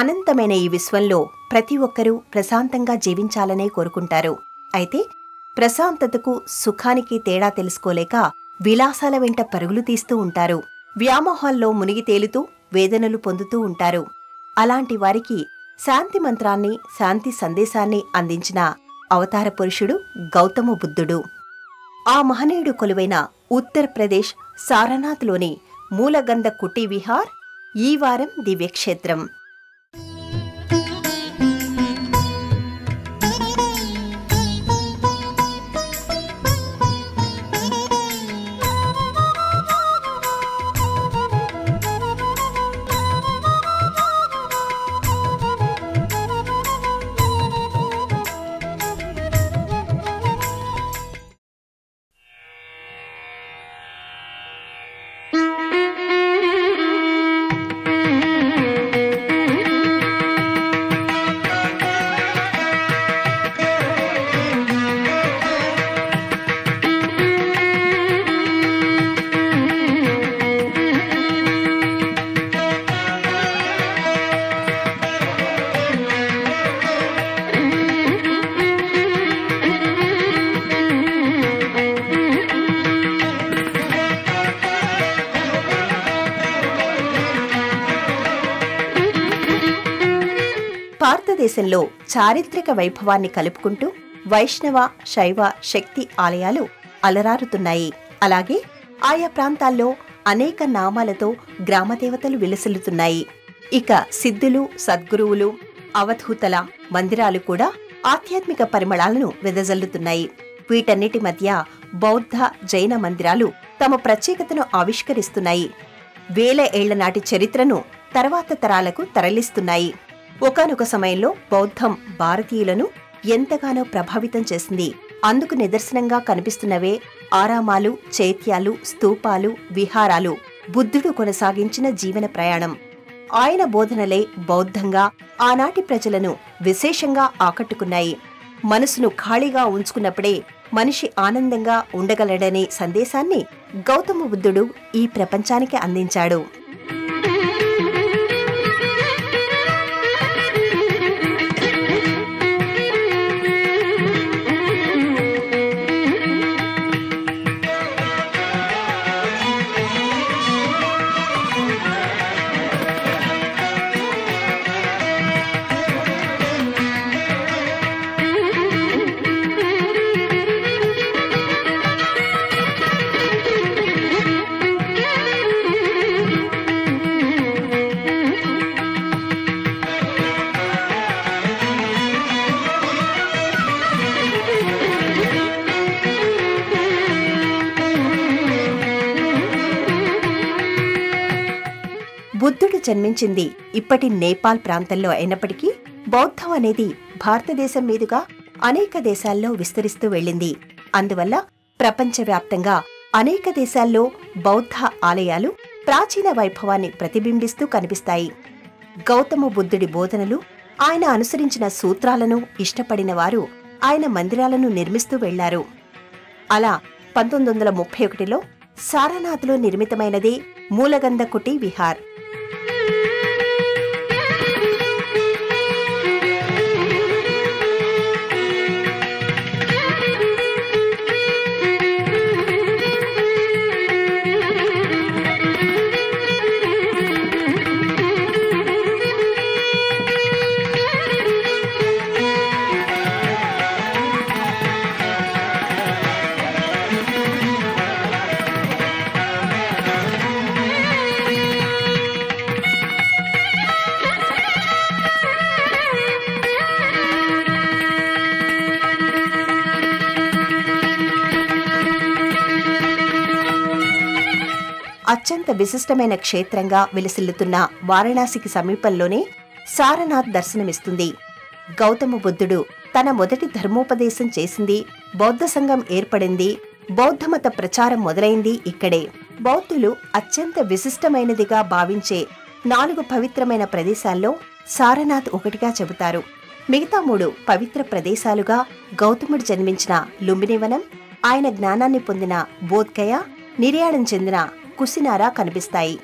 అనంతమైన ఈ విశ్వంలో ప్రతి ఒక్కరూ ప్రశాంతంగా జీవించాలనే కోరుకుంటారు. అయితే ప్రశాంతతకు సుఖానికి తేడా తెలుసుకోలేక విలాసాల వెంట పరుగులు తీస్తూ ఉంటారు. వ్యామోహాల్లో మునిగి తేలుతూ వేదనలు పొందుతూ ఉంటారు. అలాంటి వారికి శాంతి మంత్రాన్ని, శాంతి సందేశాన్ని అందించిన అవతార పురుషుడు గౌతమ బుద్ధుడు. ఆ మహనీయుడు కొలువైన ఉత్తరప్రదేశ్ సారనాథ్లోని మూలగంధ కుటీ విహార్ ఈ వారం దివ్యక్షేత్రం. భారతదేశంలో చారిత్రక వైభవాన్ని కలుపుకుంటూ వైష్ణవ, శైవ, శక్తి ఆలయాలు అలరారుతున్నాయి. అలాగే ఆయా ప్రాంతాల్లో అనేక నామాలతో గ్రామదేవతలు విలసిల్లుతున్నాయి. ఇక సిద్ధులు, సద్గురువులు, అవధూతల మందిరాలు కూడా ఆధ్యాత్మిక పరిమళాలను వెదజల్లుతున్నాయి. వీటన్నిటి మధ్య బౌద్ధ, జైన మందిరాలు తమ ప్రత్యేకతను ఆవిష్కరిస్తున్నాయి. వేల ఏళ్ల నాటి చరిత్రను తర్వాత తరాలకు తరలిస్తున్నాయి. ఒకానొక సమయంలో బౌద్ధం భారతీయులను ఎంతగానో ప్రభావితం చేసింది. అందుకు నిదర్శనంగా కనిపిస్తున్నవే ఆరామాలు, చైత్యాలు, స్తూపాలు, విహారాలు. బుద్ధుడు కొనసాగించిన జీవన ప్రయాణం, ఆయన బోధనలే బౌద్ధంగా ఆనాటి ప్రజలను విశేషంగా ఆకట్టుకున్నాయి. మనసును ఖాళీగా ఉంచుకున్నప్పుడే మనిషి ఆనందంగా ఉండగలడనే సందేశాన్ని గౌతమ బుద్ధుడు ఈ ప్రపంచానికి అందించాడు. బుద్ధుడు జన్మించింది ఇప్పటి నేపాల్ ప్రాంతంలో అయినప్పటికీ బౌద్ధం అనేది భారతదేశం మీదుగా అనేక దేశాల్లో విస్తరిస్తూ వెళ్ళింది. అందువల్ల ప్రపంచవ్యాప్తంగా అనేక దేశాల్లో బౌద్ధ ఆలయాలు ప్రాచీన వైభవాన్ని ప్రతిబింబిస్తూ కనిపిస్తాయి. గౌతమ బుద్ధుడి బోధనలు, ఆయన అనుసరించిన సూత్రాలను ఇష్టపడిన వారు ఆయన మందిరాలను నిర్మిస్తూ వెళ్లారు. అలా 1931లో సారనాథ్లో నిర్మితమైనదే మూలగంధ కుటీ విహార్. అత్యంత విశిష్టమైన క్షేత్రంగా విలసిల్లుతున్న వారణాసికి సమీపంలోనే సారనాథ్ దర్శనమిస్తుంది. గౌతమ బుద్ధుడు తన మొదటి ధర్మోపదేశం చేసింది, బౌద్ధ సంఘం ఏర్పడింది, బౌద్ధమత ప్రచారం మొదలైంది ఇక్కడే. బౌద్ధులు అత్యంత విశిష్టమైనదిగా భావించే 4 పవిత్రమైన ప్రదేశాల్లో సారనాథ్ ఒకటిగా చెబుతారు. మిగతా 3 పవిత్ర ప్రదేశాలుగా గౌతముడు జన్మించిన లుంబినివనం, ఆయన జ్ఞానాన్ని పొందిన బోధ్గయ, నిర్యాణం చెందిన కుసినారా కనిపిస్తాయి.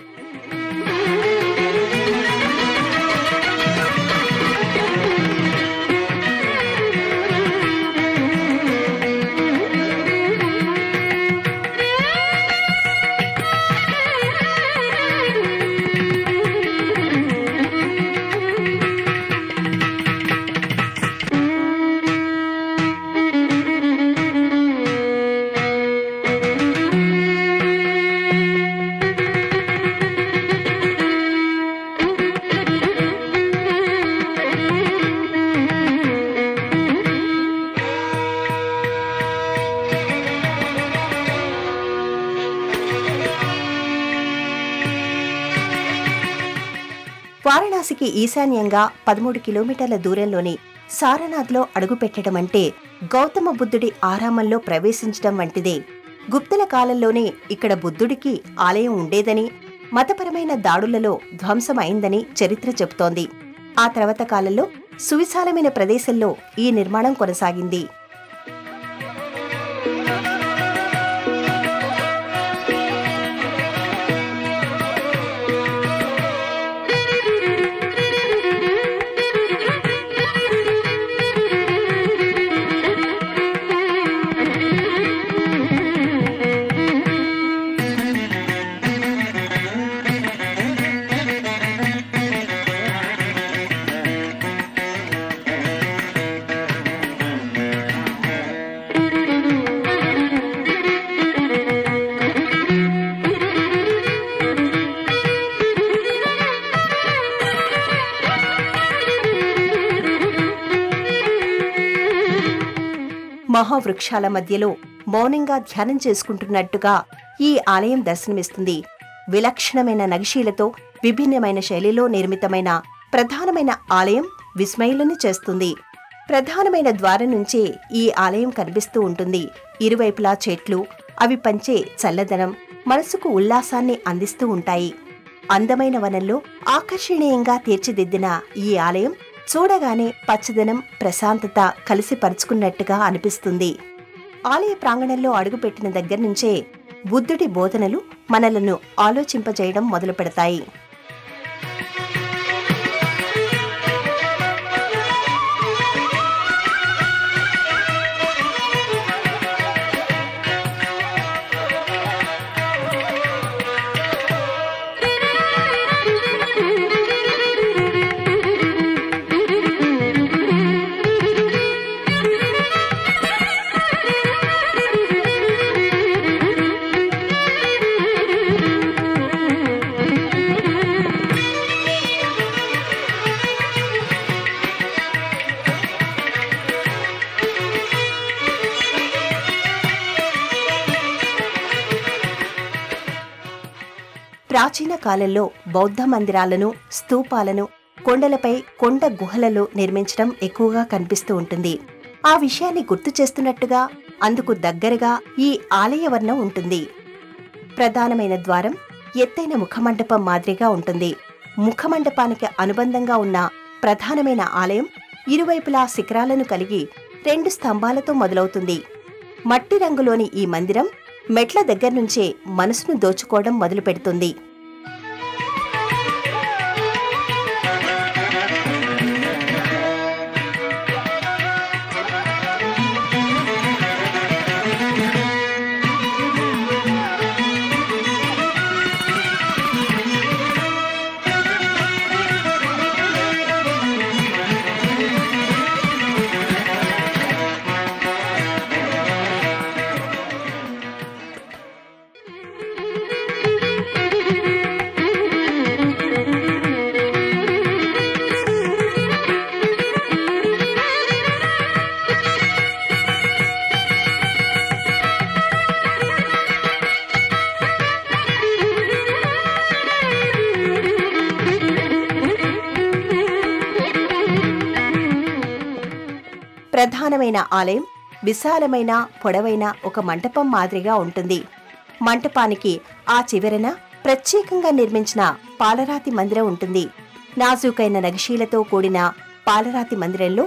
వారణాసికి ఈశాన్యంగా 13 కిలోమీటర్ల దూరంలోని సారనాథ్లో అడుగుపెట్టడమంటే గౌతమ బుద్ధుడి ఆరామంలో ప్రవేశించడం వంటిదే. గుప్తుల కాలంలోనే ఇక్కడ బుద్ధుడికి ఆలయం ఉండేదని, మతపరమైన దాడులలో ధ్వంసమైందని చరిత్ర చెబుతోంది. ఆ తర్వాత కాలంలో సువిశాలమైన ప్రదేశంలో ఈ నిర్మాణం కొనసాగింది. మహావృక్షాల మధ్యలో మౌనంగా ధ్యానం చేసుకుంటున్నట్టుగా ఈ ఆలయం దర్శనమిస్తుంది. విలక్షణమైన నగిశీలతో విభిన్నమైన శైలిలో నిర్మితమైన ప్రధానమైన ఆలయం విస్మయులను చేస్తుంది. ప్రధానమైన ద్వారం నుంచే ఈ ఆలయం కనిపిస్తూ ఉంటుంది. ఇరువైపులా చెట్లు, అవి పంచే చల్లదనం మనసుకు ఉల్లాసాన్ని అందిస్తూ ఉంటాయి. అందమైన వనంలో ఆకర్షణీయంగా తీర్చిదిద్దిన ఈ ఆలయం చూడగానే పచ్చదనం, ప్రశాంతత కలిసి పరుచుకున్నట్టుగా అనిపిస్తుంది. ఆలయ ప్రాంగణంలో అడుగుపెట్టిన దగ్గర్నుంచే బుద్ధుడి బోధనలు మనలను ఆలోచింపజేయడం మొదలుపెడతాయి. ప్రాచీన కాలంలో బౌద్ధ మందిరాలను, స్తూపాలను కొండలపై, కొండ గుహలలో నిర్మించడం ఎక్కువగా కనిపిస్తూ ఉంటుంది. ఆ విషయాన్ని గుర్తు చేస్తున్నట్టుగా అందుకు దగ్గరగా ఈ ఆలయ వర్ణం ఉంటుంది. ప్రధానమైన ద్వారం ఎత్తైన ముఖమండపం మాదిరిగా ఉంటుంది. ముఖమండపానికి అనుబంధంగా ఉన్న ప్రధానమైన ఆలయం ఇరువైపులా శిఖరాలను కలిగి 2 స్తంభాలతో మొదలవుతుంది. మట్టి రంగులోని ఈ మందిరం మెట్ల దగ్గర్నుంచే మనసును దోచుకోవడం మొదలుపెడుతుంది. ప్రధానమైన ఆలయం విశాలమైన, పొడవైన ఒక మంటపం మాదిరిగా ఉంటుంది. మంటపానికి ఆ చివరన ప్రత్యేకంగా నిర్మించిన పాలరాతి మందిరం ఉంటుంది. నాజూకైన నగిశీలతో కూడిన పాలరాతి మందిరంలో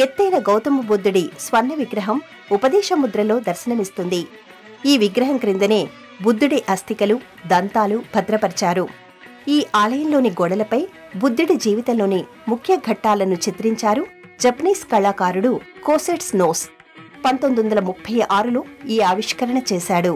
ఎత్తైన గౌతమ బుద్ధుడి స్వర్ణ విగ్రహం ఉపదేశ ముద్రలో దర్శనమిస్తుంది. ఈ విగ్రహం క్రిందనే బుద్ధుడి అస్థికలు, దంతాలు భద్రపరిచారు. ఈ ఆలయంలోని గోడలపై బుద్ధుడి జీవితంలోని ముఖ్య ఘట్టాలను చిత్రించారు జపనీస్ కళాకారుడు కోసెట్స్ నోస్. 1936లో ఈ ఆవిష్కరణ చేశాడు.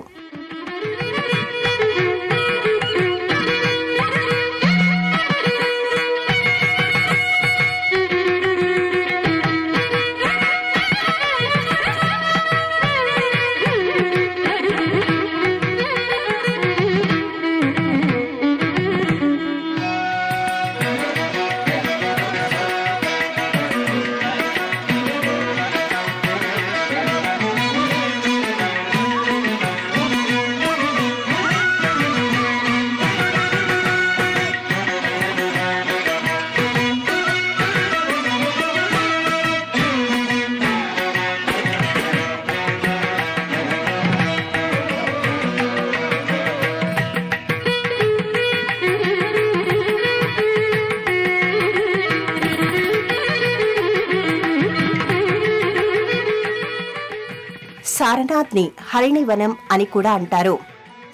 సారనాథ్ని హరిణివనం అని కూడా అంటారు.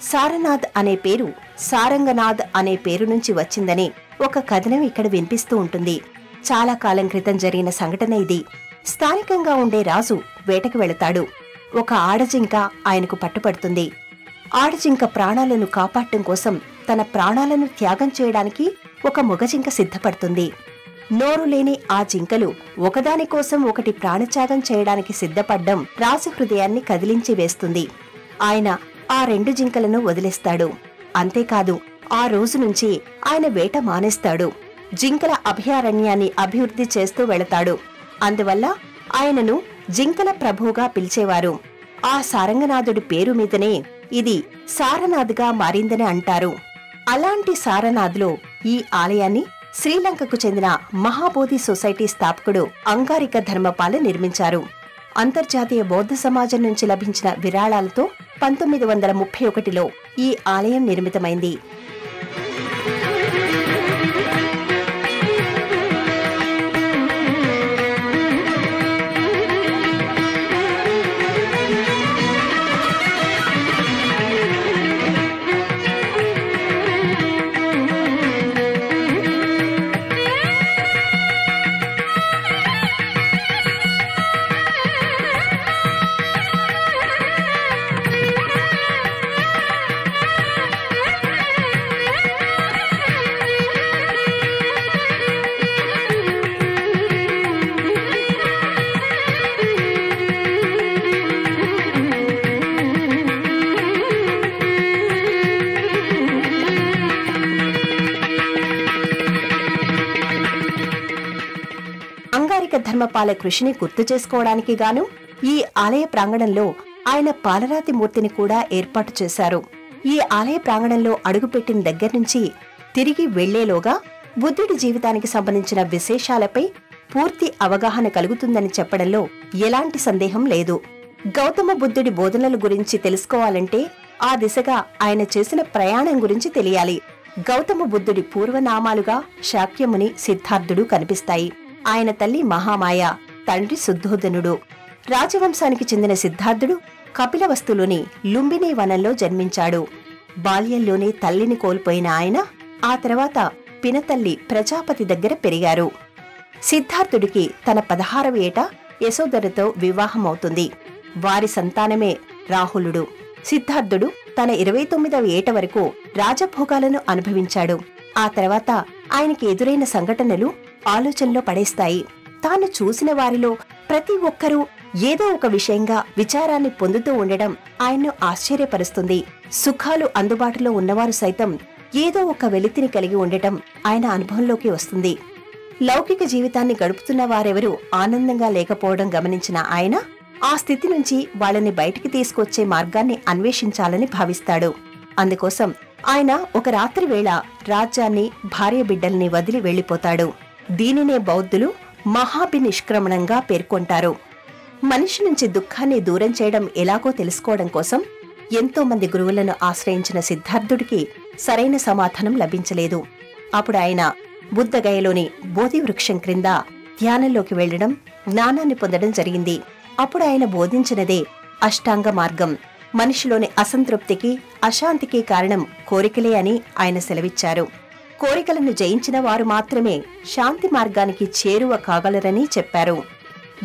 సారనాథ్ అనే పేరు సారంగనాథ్ అనే పేరు నుంచి వచ్చిందని ఒక కథనం ఇక్కడ వినిపిస్తూ ఉంటుంది. చాలా కాలం క్రితం జరిగిన సంఘటన ఇది. స్థానికంగా ఉండే రాజు వేటకు వెళతాడు. ఒక ఆడజింక ఆయనకు పట్టుపడుతుంది. ఆడజింక ప్రాణాలను కాపాడటం కోసం తన ప్రాణాలను త్యాగం చేయడానికి ఒక మగజింక సిద్ధపడుతుంది. నోరు లేని ఆ జింకలు ఒకదానికోసం ఒకటి ప్రాణత్యాగం చేయడానికి సిద్ధపడ్డం రాజు హృదయాన్ని కదిలించి వేస్తుంది. ఆయన ఆ 2 జింకలను వదిలేస్తాడు. అంతేకాదు, ఆ రోజు నుంచి ఆయన వేట మానేస్తాడు. జింకల అభయారణ్యాన్ని అభివృద్ధి చేస్తూ వెళతాడు. అందువల్ల ఆయనను జింకల ప్రభువుగా పిలిచేవారు. ఆ సారంగనాథుడి పేరు మీదనే ఇది సారనాథ్గా మారిందని అంటారు. అలాంటి సారనాథ్లో ఈ ఆలయాన్ని శ్రీలంకకు చెందిన మహాబోధి సొసైటీ స్థాపకుడు అంగారిక ధర్మపాల నిర్మించారు. అంతర్జాతీయ బౌద్ధ సమాజం నుంచి లభించిన విరాళాలతో 1931లో ఈ ఆలయం నిర్మితమైంది. అంగారిక ధర్మపాల కృషిని గుర్తు చేసుకోవడానికి గాను ఈ ఆలయ ప్రాంగణంలో ఆయన పాలరాతి మూర్తిని కూడా ఏర్పాటు చేశారు. ఈ ఆలయ ప్రాంగణంలో అడుగుపెట్టిన దగ్గర్నుంచి తిరిగి వెళ్లేలోగా బుద్ధుడి జీవితానికి సంబంధించిన విశేషాలపై పూర్తి అవగాహన కలుగుతుందని చెప్పడంలో ఎలాంటి సందేహం లేదు. గౌతమ బుద్ధుడి బోధనల గురించి తెలుసుకోవాలంటే ఆ దిశగా ఆయన చేసిన ప్రయాణం గురించి తెలియాలి. గౌతమ బుద్ధుడి పూర్వనామాలుగా శాక్యముని, సిద్ధార్థుడు కనిపిస్తాయి. ఆయన తల్లి మహామాయ, తండ్రి శుద్ధోదనుడు. రాజవంశానికి చెందిన సిద్ధార్థుడు కపిలవస్తులోని లుంబిని వనంలో జన్మించాడు. బాల్యంలోనే తల్లిని కోల్పోయిన ఆయన ఆ తర్వాత పినతల్లి ప్రజాపతి దగ్గర పెరిగారు. సిద్ధార్థుడికి తన 16వ ఏట యశోధరతో వివాహమవుతుంది. వారి సంతానమే రాహులుడు. సిద్ధార్థుడు తన 29వ ఏట వరకు రాజభోగాలను అనుభవించాడు. ఆ తర్వాత ఆయనకి ఎదురైన సంఘటనలు ఆలోచనలో పడేస్తాయి. తాను చూసిన వారిలో ప్రతి ఒక్కరూ ఏదో ఒక విషయంగా విచారాన్ని పొందుతూ ఉండడం ఆయన్ను ఆశ్చర్యపరుస్తుంది. సుఖాలు అందుబాటులో ఉన్నవారు సైతం ఏదో ఒక వెలితిని కలిగి ఉండటం ఆయన అనుభవంలోకి వస్తుంది. లౌకిక జీవితాన్ని గడుపుతున్న వారెవరూ ఆనందంగా లేకపోవడం గమనించిన ఆయన ఆ స్థితి నుంచి వాళ్ళని బయటికి తీసుకొచ్చే మార్గాన్ని అన్వేషించాలని భావిస్తాడు. అందుకోసం ఆయన ఒక రాత్రి వేళ రాజ్యాన్ని, భార్య బిడ్డల్ని వదిలి వెళ్లిపోతాడు. దీనినే బౌద్ధులు మహాభినిష్క్రమణంగా పేర్కొంటారు. మనిషి నుంచి దుఃఖాన్ని దూరం చేయడం ఎలాగో తెలుసుకోవడం కోసం ఎంతో మంది గురువులను ఆశ్రయించిన సిద్ధార్థుడికి సరైన సమాధానం లభించలేదు. అప్పుడు ఆయన బుద్ధగయలోని బోధి వృక్షం క్రింద ధ్యానంలోకి వెళ్లడం, జ్ఞానాన్ని పొందడం జరిగింది. అప్పుడు ఆయన బోధించినదే అష్టాంగ మార్గం. మనిషిలోని అసంతృప్తికి, అశాంతికి కారణం కోరికలే అని ఆయన సెలవిచ్చారు. కోరికలను జయించిన వారు మాత్రమే శాంతి మార్గానికి చేరువ కాగలరని చెప్పారు.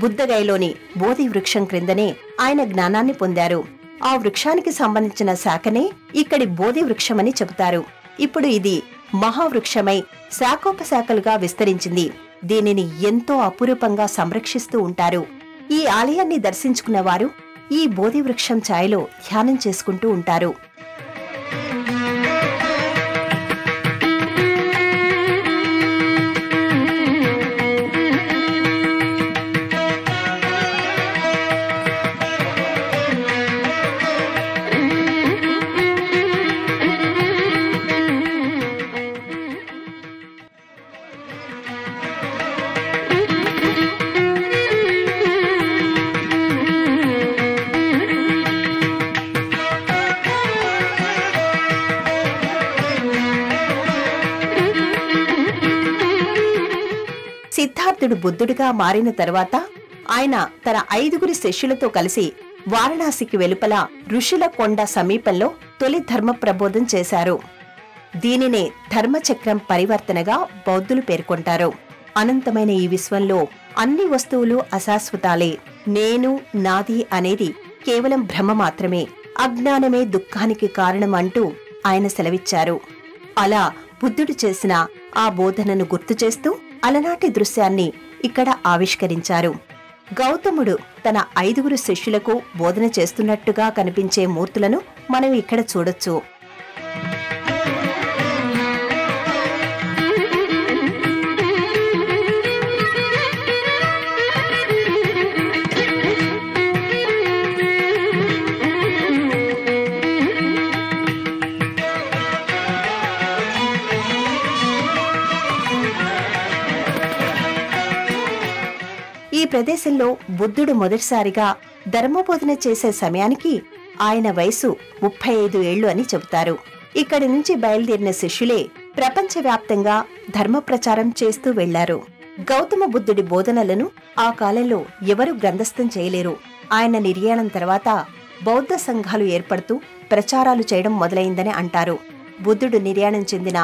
బుద్ధగయలోని బోధి వృక్షం క్రిందనే ఆయన జ్ఞానాన్ని పొందారు. ఆ వృక్షానికి సంబంధించిన శాఖనే ఇక్కడి బోధి వృక్షమని చెబుతారు. ఇప్పుడు ఇది మహావృక్షమై శాఖోపశాఖలుగా విస్తరించింది. దీనిని ఎంతో అపురూపంగా సంరక్షిస్తూ ఉంటారు. ఈ ఆలయాన్ని దర్శించుకున్న వారు ఈ బోధి వృక్షం ఛాయలో ధ్యానం చేసుకుంటూ ఉంటారు. సిద్ధార్థుడు బుద్ధుడిగా మారిన తరువాత ఆయన తన 5గురి శిష్యులతో కలిసి వారణాసికి వెలుపల ఋషుల కొండ సమీపంలో తొలి ధర్మ ప్రబోధం చేశారు. దీనినే ధర్మచక్రం పరివర్తనగా బౌద్ధులు పేర్కొంటారు. అనంతమైన ఈ విశ్వంలో అన్ని వస్తువులు అశాశ్వతాలే. నేను, నాది అనేది కేవలం భ్రమ మాత్రమే. అజ్ఞానమే దుఃఖానికి కారణం అంటూ ఆయన సెలవిచ్చారు. అలా బుద్ధుడు చేసిన ఆ బోధనను గుర్తు చేస్తూ అలనాటి దృశ్యాన్ని ఇక్కడ ఆవిష్కరించారు. గౌతముడు తన 5 శిష్యులకు బోధన చేస్తున్నట్టుగా కనిపించే మూర్తులను మనం ఇక్కడ చూడొచ్చు. ఈ ప్రదేశంలో బుద్ధుడు మొదటిసారిగా ధర్మబోధన చేసే సమయానికి ఆయన వయసు 35 ఏళ్లు అని చెబుతారు. ఇక్కడి నుంచి బయలుదేరిన శిష్యులే ప్రపంచవ్యాప్తంగా ధర్మ ప్రచారం చేస్తూ వెళ్లారు. గౌతమ బుద్ధుడి బోధనలను ఆ కాలంలో ఎవరూ గ్రంథస్థం చేయలేరు. ఆయన నిర్యాణం తర్వాత బౌద్ధ సంఘాలు ఏర్పడుతూ ప్రచారాలు చేయడం మొదలైందని అంటారు. బుద్ధుడు నిర్యాణం చెందిన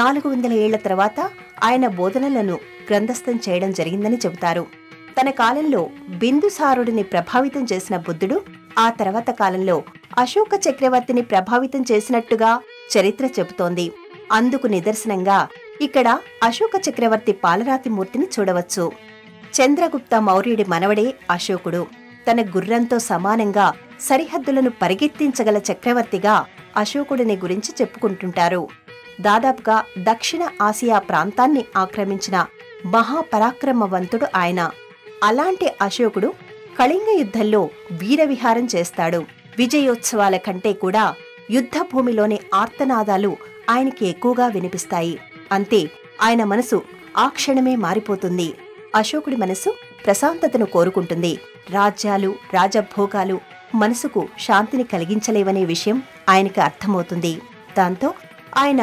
400 ఏళ్ల తర్వాత ఆయన బోధనలను గ్రంథస్థం చేయడం జరిగిందని చెబుతారు. తన కాలంలో బిందుసారుడిని ప్రభావితం చేసిన బుద్ధుడు ఆ తర్వాత కాలంలో అశోక చక్రవర్తిని ప్రభావితం చేసినట్టుగా చరిత్ర చెబుతోంది. అందుకు నిదర్శనంగా ఇక్కడ అశోక చక్రవర్తి పాలరాతి మూర్తిని చూడవచ్చు. చంద్రగుప్త మౌర్యుడి మనవడే అశోకుడు. తన గుర్రంతో సమానంగా సరిహద్దులను పరిగెత్తించగల చక్రవర్తిగా అశోకుడిని గురించి చెప్పుకుంటుంటారు. దాదాపుగా దక్షిణ ఆసియా ప్రాంతాన్ని ఆక్రమించిన మహాపరాక్రమవంతుడు ఆయన. అలాంటి అశోకుడు కళింగ యుద్ధంలో వీరవిహారం చేస్తాడు. విజయోత్సవాల కంటే కూడా యుద్ధభూమిలోని ఆర్తనాదాలు ఆయనకి ఎక్కువగా వినిపిస్తాయి. అంతే, ఆయన మనసు ఆ క్షణమే మారిపోతుంది. అశోకుడి మనసు ప్రశాంతతను కోరుకుంటుంది. రాజ్యాలు, రాజభోగాలు మనసుకు శాంతిని కలిగించలేవనే విషయం ఆయనకు అర్థమవుతుంది. దాంతో ఆయన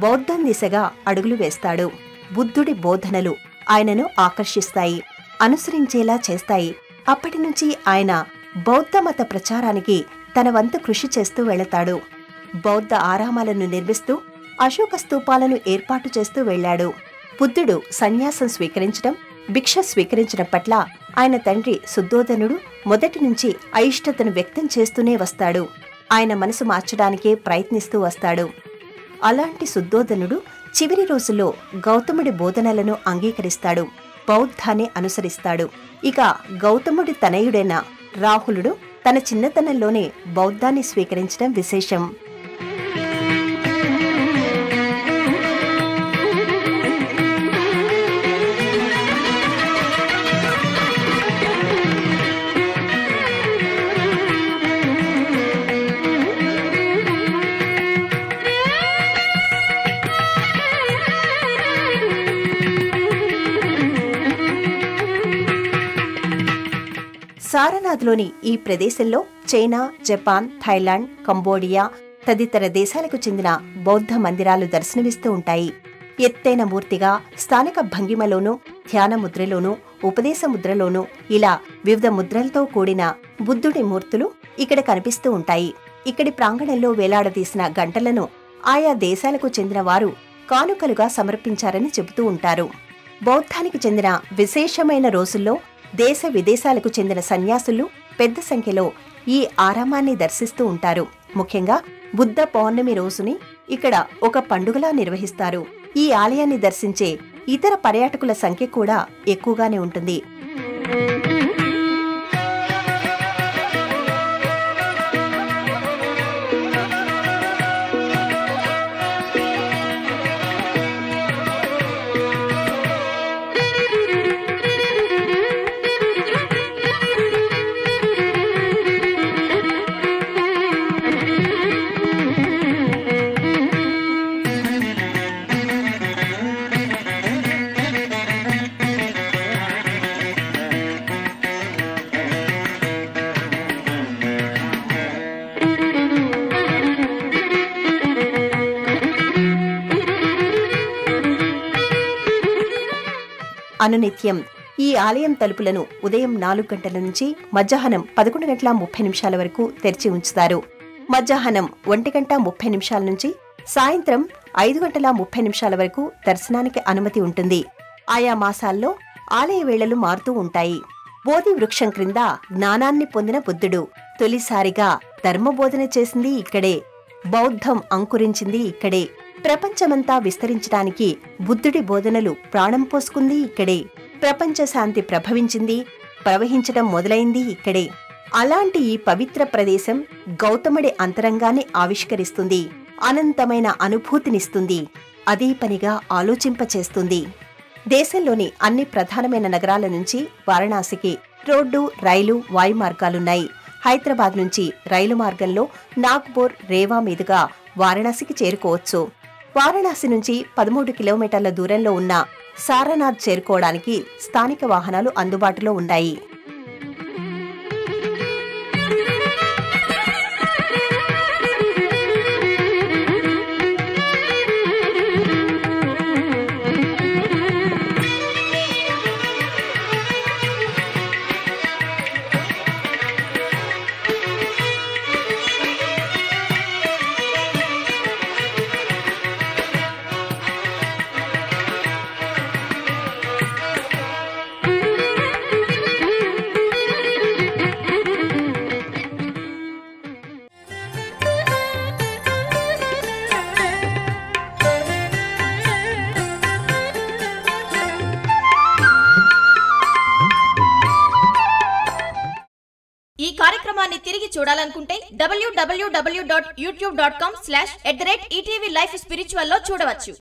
బౌద్ధం దిశగా అడుగులు వేస్తాడు. బుద్ధుడి బోధనలు ఆయనను ఆకర్షిస్తాయి, అనుసరించేలా చేస్తాయి. అప్పటినుంచి ఆయన బౌద్ధమత ప్రచారానికి తన వంతు కృషి చేస్తూ వెళతాడు. బౌద్ధ ఆరామాలను నిర్మిస్తూ అశోక స్తూపాలను ఏర్పాటు చేస్తూ వెళ్లాడు. బుద్ధుడు సన్యాసం స్వీకరించడం, భిక్ష స్వీకరించడం పట్ల ఆయన తండ్రి శుద్ధోదనుడు మొదటి నుంచి అయిష్టతను వ్యక్తం చేస్తూనే వస్తాడు. ఆయన మనసు మార్చడానికే ప్రయత్నిస్తూ వస్తాడు. అలాంటి శుద్ధోదనుడు చివరి రోజుల్లో గౌతముడి బోధనలను అంగీకరిస్తాడు, బౌద్ధాన్ని అనుసరిస్తాడు. ఇక గౌతముడి తనయుడైన రాహులుడు తన చిన్నతనంలోనే బౌద్ధాన్ని స్వీకరించడం విశేషం. సారనాథ్లోని ఈ ప్రదేశంలో చైనా, జపాన్, థాయిలాండ్, కంబోడియా తదితర దేశాలకు చెందిన బౌద్ధ మందిరాలు దర్శనమిస్తూ ఉంటాయి. ఎత్తైన మూర్తిగా స్థానిక భంగిమలోనూ, ధ్యాన ముద్రలోనూ, ఉపదేశ ముద్రలోనూ ఇలా వివిధ ముద్రలతో కూడిన బుద్ధుడి మూర్తులు ఇక్కడ కనిపిస్తూ ఉంటాయి. ఇక్కడి ప్రాంగణంలో వేలాడదీసిన గంటలను ఆయా దేశాలకు చెందిన వారు కానుకలుగా సమర్పించారని చెబుతూ ఉంటారు. బౌద్ధానికి చెందిన విశేషమైన రోజుల్లో దేశ విదేశాలకు చెందిన సన్యాసులు పెద్ద సంఖ్యలో ఈ ఆరామాన్ని దర్శిస్తూ ఉంటారు. ముఖ్యంగా బుద్ధ పౌర్ణమి రోజుని ఇక్కడ ఒక పండుగలా నిర్వహిస్తారు. ఈ ఆలయాన్ని దర్శించే ఇతర పర్యాటకుల సంఖ్య కూడా ఎక్కువగానే ఉంటుంది. అనునిత్యం ఈ ఆలయం తలుపులను ఉదయం 4 గంటల నుంచి మధ్యాహ్నం 11:30 వరకు తెరిచి ఉంచుతారు. మధ్యాహ్నం 1:30 నుంచి సాయంత్రం 5:30 వరకు దర్శనానికి అనుమతి ఉంటుంది. ఆయా మాసాల్లో ఆలయ వేళలు మారుతూ ఉంటాయి. బోధి వృక్షం క్రింద జ్ఞానాన్ని పొందిన బుద్ధుడు తొలిసారిగా ధర్మబోధన చేసింది ఇక్కడే. బౌద్ధం అంకురించింది ఇక్కడే. ప్రపంచమంతా విస్తరించడానికి బుద్ధుడి బోధనలు ప్రాణం పోసుకుంది ఇక్కడే. ప్రపంచ శాంతి ప్రవహించడం మొదలైంది ఇక్కడే. అలాంటి ఈ పవిత్ర ప్రదేశం గౌతముడి అంతరంగాన్ని ఆవిష్కరిస్తుంది, అనంతమైన అనుభూతినిస్తుంది, అదే పనిగా ఆలోచింపచేస్తుంది. దేశంలోని అన్ని ప్రధానమైన నగరాల నుంచి వారణాసికి రోడ్డు, రైలు, వాయు మార్గాలున్నాయి. హైదరాబాద్ నుంచి రైలు మార్గంలో నాగ్పూర్, రేవా మీదుగా వారణాసికి చేరుకోవచ్చు. వారణాసి నుంచి 13 కిలోమీటర్ల దూరంలో ఉన్న సారనాథ్ చేరుకోవడానికి స్థానిక వాహనాలు అందుబాటులో ఉన్నాయి. ఈ కార్యక్రమాన్ని తిరిగి చూడాలనుకుంటే www.youtube.com/@ETV Life Spiritual లో చూడవచ్చు.